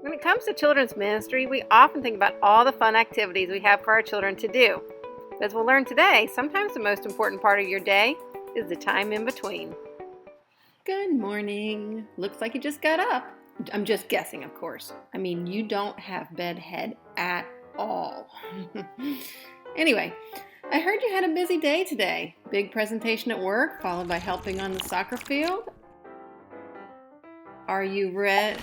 When it comes to children's ministry, we often think about all the fun activities we have for our children to do. But as we'll learn today, sometimes the most important part of your day is the time in between. Good morning. Looks like you just got up. I'm just guessing, of course. I mean, you don't have bedhead at all. Anyway, I heard you had a busy day today. Big presentation at work, followed by helping on the soccer field. Are you ready?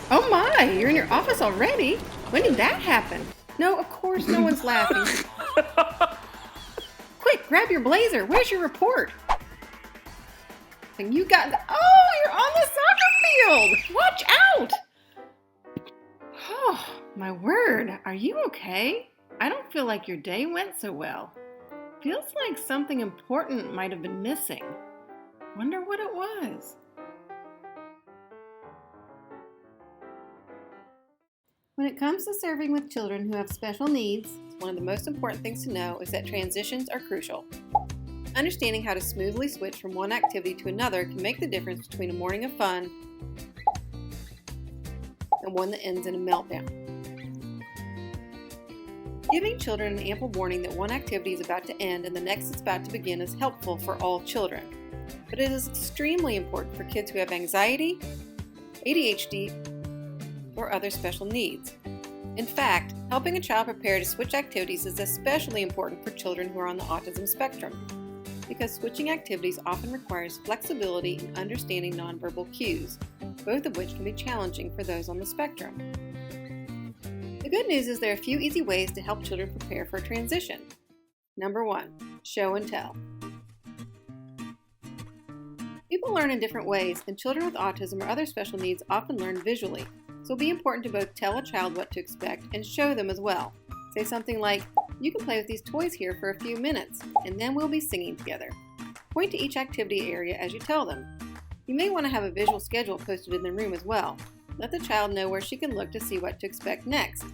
Oh my, you're in your office already? When did that happen? No, of course no one's laughing. Quick, grab your blazer. Where's your report? And you got you're on the soccer field. Watch out. Oh, my word. Are you okay? I don't feel like your day went so well. Feels like something important might have been missing. Wonder what it was. When it comes to serving with children who have special needs, one of the most important things to know is that transitions are crucial. Understanding how to smoothly switch from one activity to another can make the difference between a morning of fun and one that ends in a meltdown. Giving children an ample warning that one activity is about to end and the next is about to begin is helpful for all children. But it is extremely important for kids who have anxiety, ADHD, or other special needs. In fact, helping a child prepare to switch activities is especially important for children who are on the autism spectrum, because switching activities often requires flexibility and understanding nonverbal cues, both of which can be challenging for those on the spectrum. The good news is there are a few easy ways to help children prepare for a transition. Number 1, show and tell. People learn in different ways, and children with autism or other special needs often learn visually. So it'll be important to both tell a child what to expect and show them as well. Say something like, "You can play with these toys here for a few minutes, and then we'll be singing together." Point to each activity area as you tell them. You may want to have a visual schedule posted in the room as well. Let the child know where she can look to see what to expect next.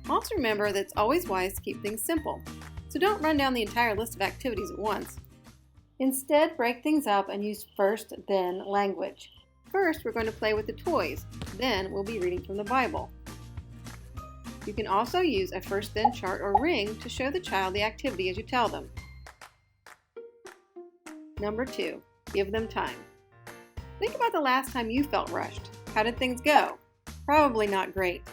Also remember that it's always wise to keep things simple, so don't run down the entire list of activities at once. Instead, break things up and use first-then language. First, we're going to play with the toys. Then, we'll be reading from the Bible. You can also use a first-then chart or ring to show the child the activity as you tell them. Number 2, give them time. Think about the last time you felt rushed. How did things go? Probably not great.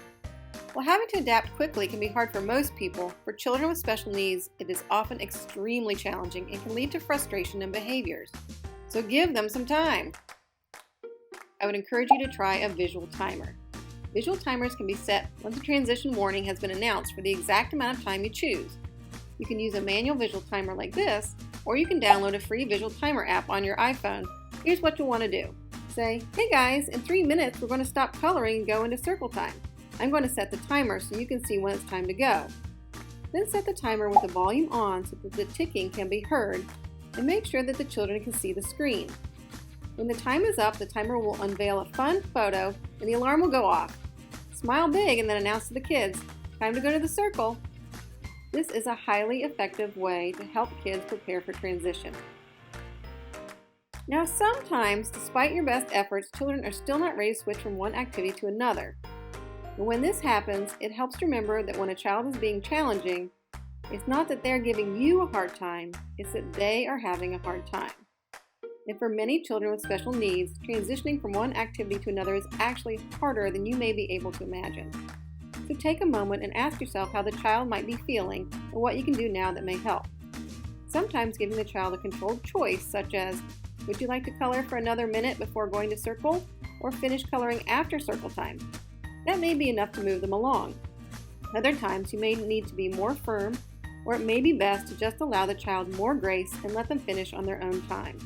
While having to adapt quickly can be hard for most people, for children with special needs, it is often extremely challenging and can lead to frustration and behaviors. So give them some time. I would encourage you to try a visual timer. Visual timers can be set once a transition warning has been announced for the exact amount of time you choose. You can use a manual visual timer like this, or you can download a free visual timer app on your iPhone. Here's what you'll want to do. Say, "Hey guys, in 3 minutes we're going to stop coloring and go into circle time. I'm going to set the timer so you can see when it's time to go." Then set the timer with the volume on so that the ticking can be heard, and make sure that the children can see the screen. When the time is up, the timer will unveil a fun photo and the alarm will go off. Smile big and then announce to the kids, "Time to go to the circle." This is a highly effective way to help kids prepare for transition. Now, sometimes, despite your best efforts, children are still not ready to switch from one activity to another. And when this happens, it helps to remember that when a child is being challenging, it's not that they're giving you a hard time, it's that they are having a hard time. And for many children with special needs, transitioning from one activity to another is actually harder than you may be able to imagine. So take a moment and ask yourself how the child might be feeling and what you can do now that may help. Sometimes giving the child a controlled choice, such as, "Would you like to color for another minute before going to circle?" or "Finish coloring after circle time." That may be enough to move them along. Other times you may need to be more firm, or it may be best to just allow the child more grace and let them finish on their own time.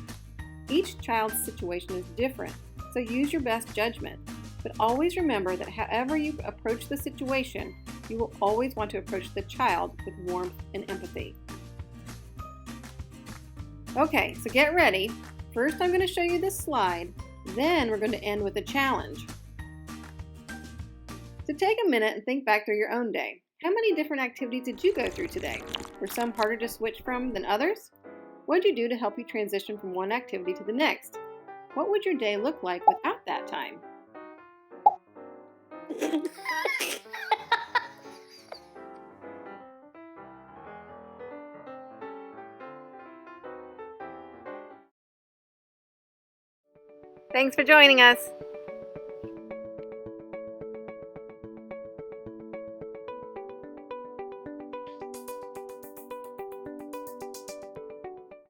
Each child's situation is different, so use your best judgment. But always remember that however you approach the situation, you will always want to approach the child with warmth and empathy. Okay, so get ready. First, I'm going to show you this slide. Then we're going to end with a challenge. So take a minute and think back through your own day. How many different activities did you go through today? Were some harder to switch from than others? What did you do to help you transition from one activity to the next? What would your day look like without that time? Thanks for joining us.